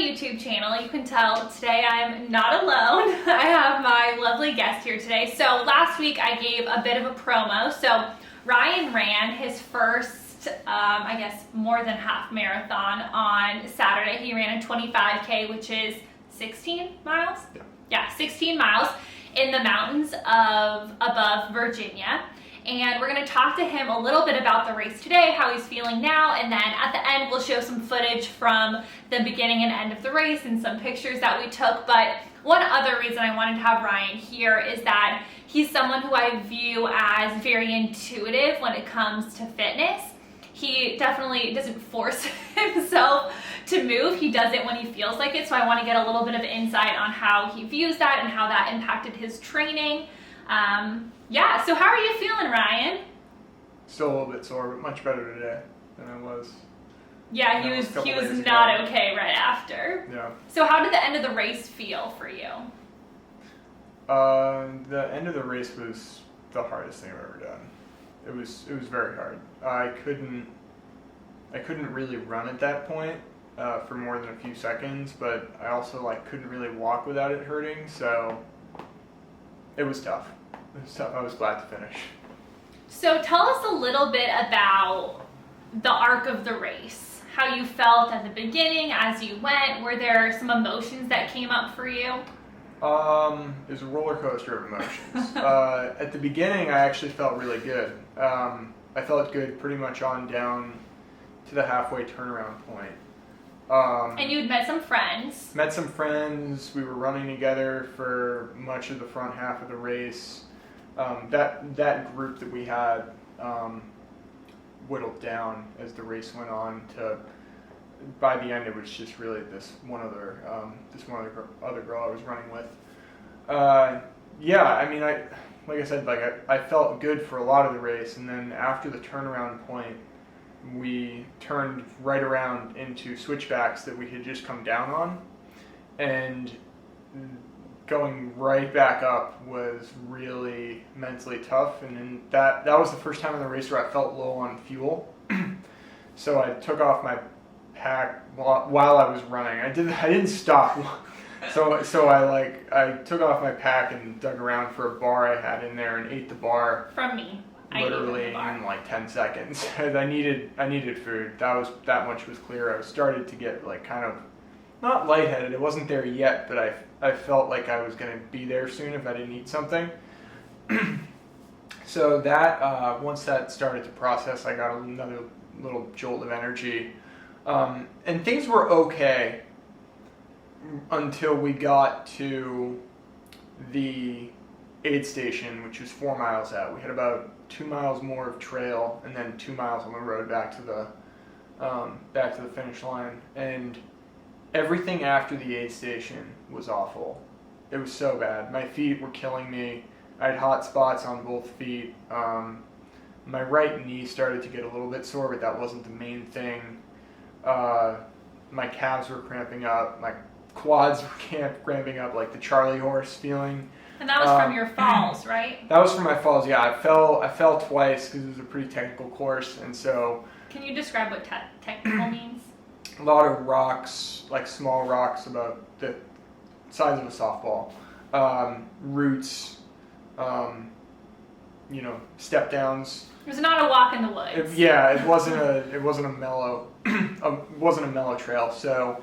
YouTube channel. You can tell today I'm not alone. I have my lovely guest here today. So last week I gave a bit of a promo. So Ryan ran his first, I guess, more than half marathon on Saturday. He ran a 25K, which is 16 miles? Yeah, 16 miles in the mountains of above Virginia. And we're going to talk to him a little bit about the race today, how he's feeling now, and then at the end we'll show some footage from the beginning and end of the race and some pictures that we took. But one other reason I wanted to have Ryan here is that he's someone who I view as very intuitive when it comes to fitness. He definitely doesn't force himself to move. He does it when he feels like it. So I want to get a little bit of insight on how he views that and how that impacted his training. Yeah, so how are you feeling, Ryan? Still a little bit sore, but much better today than I was. Yeah, he was not okay right after. Yeah. So how did the end of the race feel for you? The end of the race was the hardest thing I've ever done. It was very hard. I couldn't really run at that point for more than a few seconds, but I also couldn't really walk without it hurting, so it was tough. I was glad to finish. So tell us a little bit about the arc of the race, how you felt at the beginning as you went. Were there some emotions that came up for you? It was a roller coaster of emotions. At the beginning, I actually felt really good. I felt good pretty much on down to the halfway turnaround point. And you had met some friends. Met some friends. We were running together for much of the front half of the race. That group that we had whittled down as the race went on to, by the end, it was just really this one other girl I was running with. Yeah, I mean, like I said, I felt good for a lot of the race, and then after the turnaround point, we turned right around into switchbacks that we had just come down on, and going right back up was really mentally tough. And then that was the first time in the race where I felt low on fuel. So I took off my pack while I was running. I didn't stop. So I took off my pack and dug around for a bar I had in there and ate the bar. From me. Literally in 10 seconds. I needed food. That much was clear. I started to get kind of not lightheaded. It wasn't there yet, but I felt like I was going to be there soon if I didn't eat something. So that once that started to process, I got another little jolt of energy, and things were okay until we got to the aid station, which was 4 miles out. We had about 2 miles more of trail, and then 2 miles on the road back to the finish line. And everything after the aid station was awful. It was so bad. My feet were killing me. I had hot spots on both feet. My right knee started to get a little bit sore, but that wasn't the main thing. My calves were cramping up. My quads were cramping up, like the Charlie horse feeling. And that was from your falls, right? That was from my falls, yeah. I fell twice because it was a pretty technical course, and so... Can you describe what technical means? A lot of rocks, small rocks about the size of a softball, roots, step downs. It was not a walk in the woods. It wasn't a mellow trail. So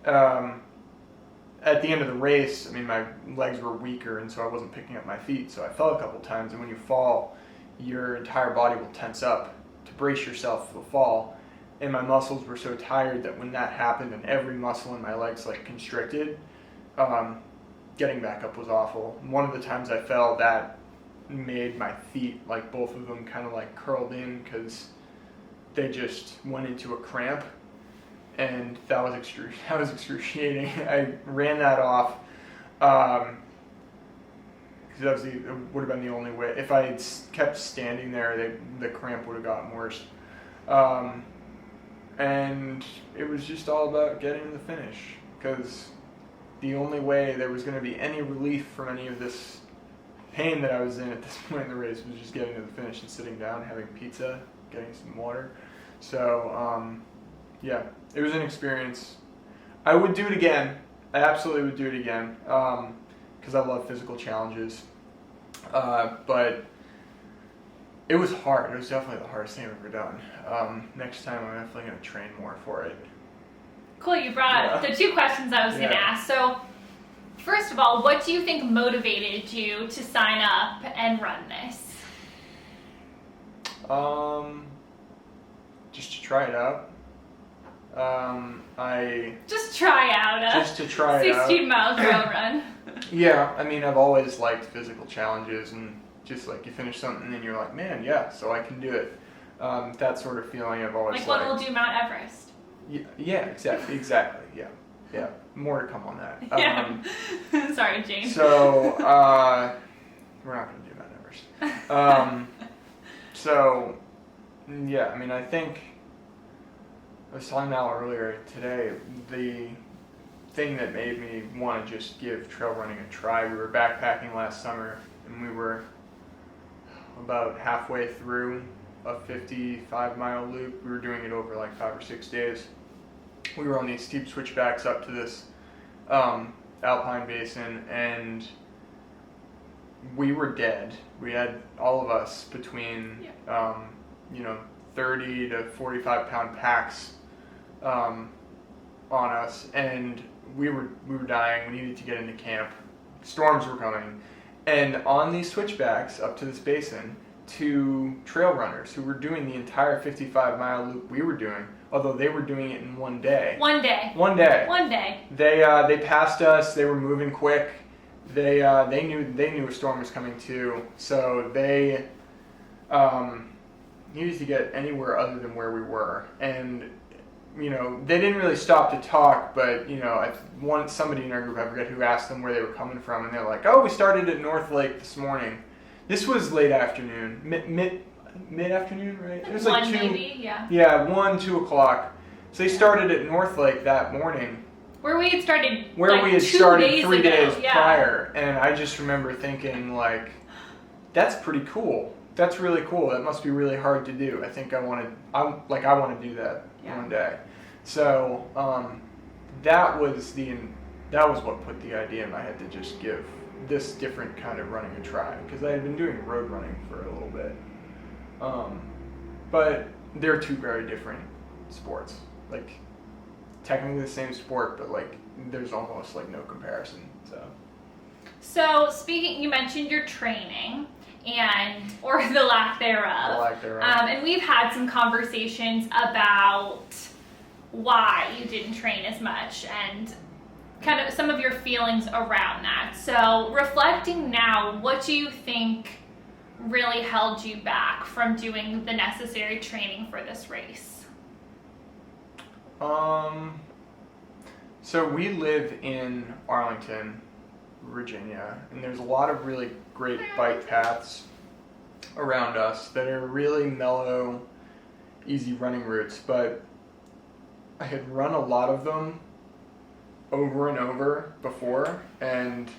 at the end of the race, I mean, my legs were weaker, and so I wasn't picking up my feet. So I fell a couple times, and when you fall, your entire body will tense up to brace yourself for the fall. And my muscles were so tired that when that happened and every muscle in my legs constricted, getting back up was awful. And one of the times I fell, that made my feet, both of them kind of curled in because they just went into a cramp. And that was excruciating. I ran that off because it would have been the only way. If I had kept standing there, the cramp would have gotten worse. And it was just all about getting to the finish, because the only way there was going to be any relief from any of this pain that I was in at this point in the race was just getting to the finish and sitting down, having pizza, getting some water. So, yeah, it was an experience. I would do it again. I absolutely would do it again because I love physical challenges. But it was hard. It was definitely the hardest thing I've ever done. Next time I'm definitely going to train more for it. Cool, you brought up the 2 questions I was going to ask. So, first of all, what do you think motivated you to sign up and run this? Just to try it out. Just try out just to try it out. 16-mile trail run. Yeah, I mean, I've always liked physical challenges, and just like you finish something and you're like, man, yeah, so I can do it. That sort of feeling I've always like liked. when we'll do Mount Everest. Yeah, exactly, yeah. More to come on that. Yeah. Sorry, James. So, we're not going to do Mount Everest. So, yeah, I mean, I think, I was telling Mal earlier today, the thing that made me want to just give trail running a try, we were backpacking last summer, and we were about halfway through a 55-mile loop. We were doing it over like 5 or 6 days. We were on these steep switchbacks up to this alpine basin, and we were dead. We had, all of us, between 30 to 45 pound packs on us, and we were dying. We needed to get into camp. Storms were coming, and on these switchbacks up to this basin, 2 trail runners who were doing the entire 55-mile loop we were doing, although they were doing it in one day. One day. They passed us. They were moving quick. They knew a storm was coming too, so they needed to get anywhere other than where we were. And they didn't really stop to talk, but somebody in our group, I forget who, asked them where they were coming from, and they're like, "Oh, we started at North Lake this morning." This was late afternoon, mid afternoon, right? It was like 1 maybe, yeah. Yeah, 1, 2 o'clock. So they started at North Lake that morning. Where we had started. We had started 3 days yeah. prior, and I just remember thinking, like, that's pretty cool. That's really cool. That must be really hard to do. I think I want to do that one day. So that was what put the idea in my head to just give this different kind of running a try, because I had been doing road running for a little bit. But they're 2 very different sports. Like, technically the same sport, but like there's almost like no comparison. So speaking, you mentioned your training or the lack thereof. And we've had some conversations about why you didn't train as much and kind of some of your feelings around that. So reflecting now, what do you think really held you back from doing the necessary training for this race? So we live in Arlington, Virginia, and there's a lot of really great bike paths around us that are really mellow, easy running routes, but I had run a lot of them over and over before, and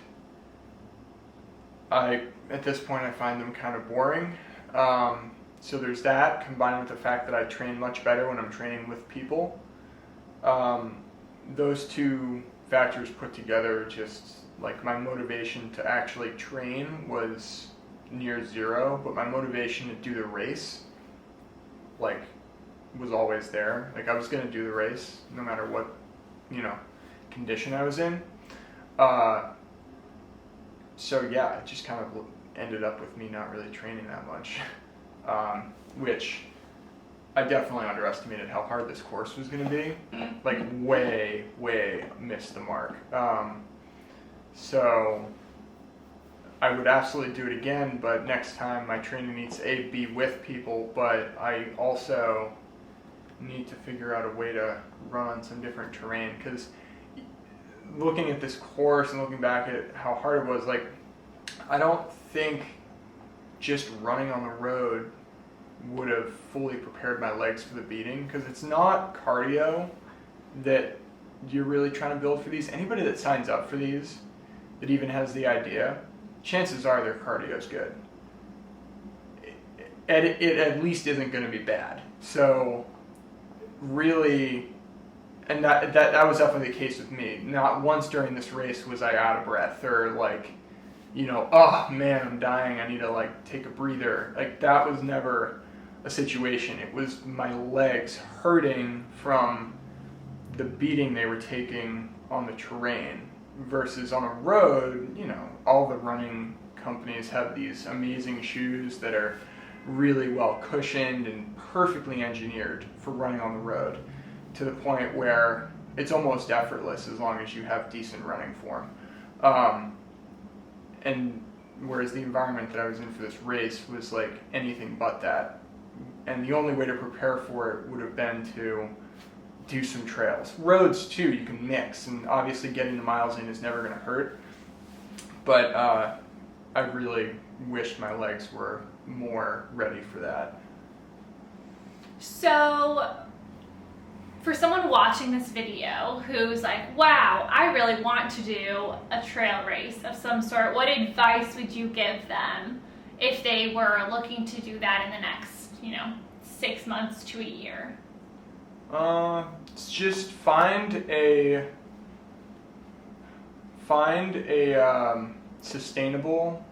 at this point I find them kind of boring. So there's that, combined with the fact that I train much better when I'm training with people. Those 2 factors put together, just like my motivation to actually train was near zero, but my motivation to do the race was always there. Like, I was going to do the race no matter what condition I was in. So yeah, it just kind of ended up with me not really training that much, which I definitely underestimated how hard this course was going to be. Like, way missed the mark. So I would absolutely do it again, but next time my training needs to be with people, but I also need to figure out a way to run on some different terrain, because looking at this course and looking back at how hard it was, like, I don't think just running on the road would have fully prepared my legs for the beating, because it's not cardio that you're really trying to build for these. Anybody that signs up for these, that even has the idea, chances are their cardio is good. It at least isn't going to be bad. So really, And that was definitely the case with me. Not once during this race was I out of breath or like, you know, oh man, I'm dying, I need to like take a breather. Like that was never a situation. It was my legs hurting from the beating they were taking on the terrain versus on a road. You know, all the running companies have these amazing shoes that are really well cushioned and perfectly engineered for running on the road, to the point where it's almost effortless as long as you have decent running form. And whereas the environment that I was in for this race was like anything but that. And the only way to prepare for it would have been to do some trails. Roads too, you can mix, and obviously getting the miles in is never gonna hurt. But I really wished my legs were more ready for that. So, for someone watching this video who's like, wow, I really want to do a trail race of some sort, what advice would you give them if they were looking to do that in the next, 6 months to a year? Just find a sustainable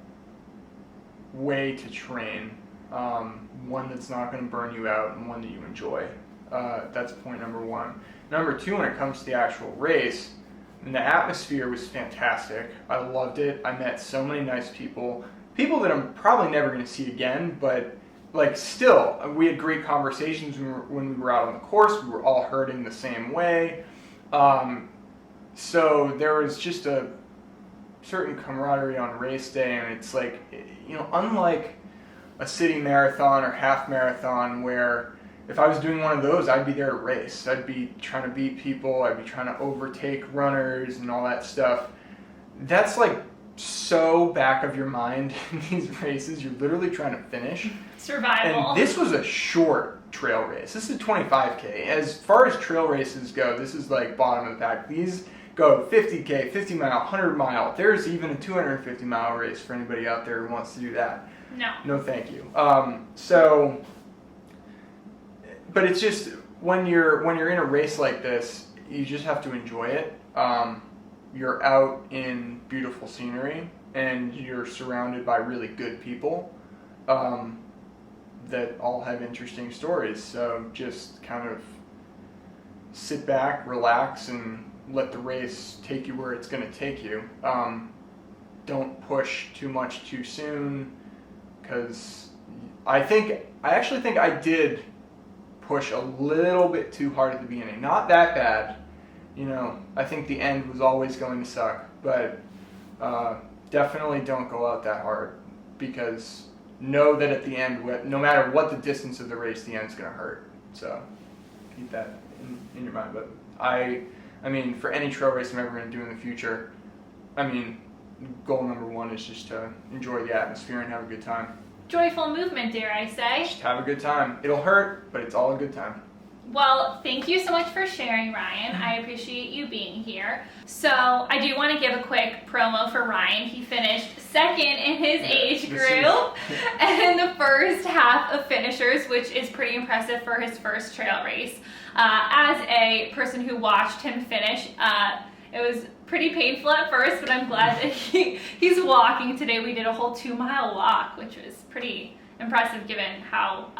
way to train, one that's not going to burn you out and one that you enjoy. That's point number one. Number two, when it comes to the actual race, the atmosphere was fantastic. I loved it. I met so many nice people that I'm probably never going to see again, but like still, we had great conversations when we were out on the course. We were all hurting the same way. So there was just a certain camaraderie on race day, and it's like, unlike a city marathon or half marathon where if I was doing one of those, I'd be there to race. I'd be trying to beat people. I'd be trying to overtake runners and all that stuff. That's like so back of your mind in these races. You're literally trying to finish. Survival. And this was a short trail race. This is a 25K. As far as trail races go, this is like bottom of the pack. These go 50K, 50 mile, 100 mile. There's even a 250 mile race for anybody out there who wants to do that. No, thank you. But it's just when you're in a race like this, you just have to enjoy it. You're out in beautiful scenery and you're surrounded by really good people that all have interesting stories. So just kind of sit back, relax, and let the race take you where it's going to take you. Don't push too much too soon, because I actually think I did push a little bit too hard at the beginning. Not that bad. I think the end was always going to suck, but definitely don't go out that hard, because know that at the end, no matter what the distance of the race, the end's going to hurt. So keep that in your mind. But I mean, for any trail race I'm ever going to do in the future, goal number one is just to enjoy the atmosphere and have a good time. Joyful movement, dare I say. Just have a good time. It'll hurt, but it's all a good time. Well, thank you so much for sharing, Ryan. I appreciate you being here. So I do want to give a quick promo for Ryan. He finished second in his age group and the first half of finishers, which is pretty impressive for his first trail race. As a person who watched him finish, it was pretty painful at first, but I'm glad that he's walking today. We did a whole 2-mile walk, which was pretty impressive given how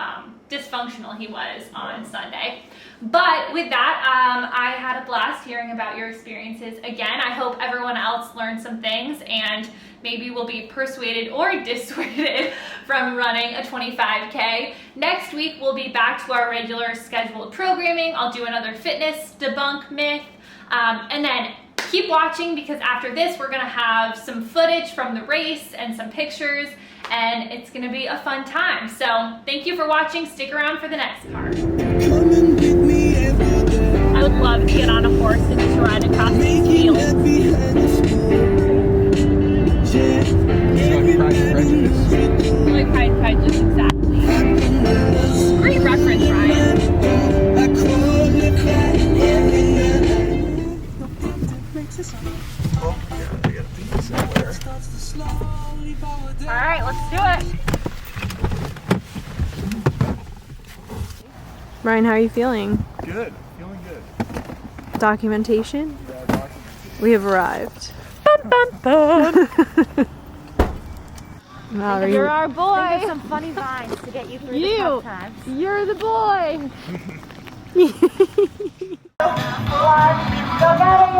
dysfunctional he was on Sunday. But with that, I had a blast hearing about your experiences. Again, I hope everyone else learned some things and maybe will be persuaded or dissuaded from running a 25K. Next week, we'll be back to our regular scheduled programming. I'll do another fitness debunk myth, and then keep watching, because after this, we're gonna have some footage from the race and some pictures, and it's gonna be a fun time. So thank you for watching. Stick around for the next part. I would love to get on a horse and just ride across these fields. Like Pride and Prejudice, exactly. Great reference, Ryan. All right, let's do it. Ryan, how are you feeling? Good. Feeling good. documentation. Yeah, doc. We have arrived. Bum, bum, bum. Mallory, You're our boy. Think of some funny vines to get you through the You. tough times. You're the boy. Go get it.